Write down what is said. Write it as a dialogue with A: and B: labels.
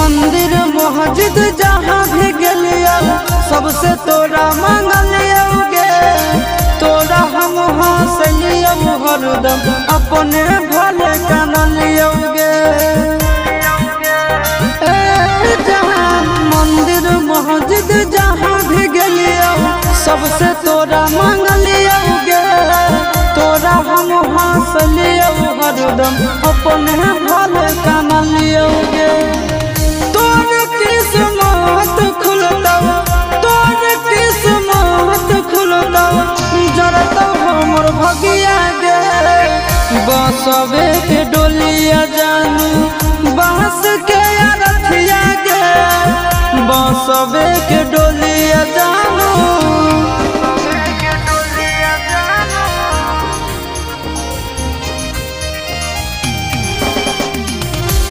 A: मंदिर मस्जिद जहाँ भी गलिया सबसे तोरा मांगलिया गे। तोरा हम हंसलिया हरदम अपने भले कानलिया गे। मंदिर मस्जिद जहाँ भी गलिया सबसे तोरा मांगलिया गे। तोरा हम हंसलिया हरदम अपने भले कानलिया गे। तोर किस्मत खुलता तोर किस्मत खुलता जरता हमर भगिया गे। बसवे के डोलिया जानू बांस के अरथिया गे। बसवे के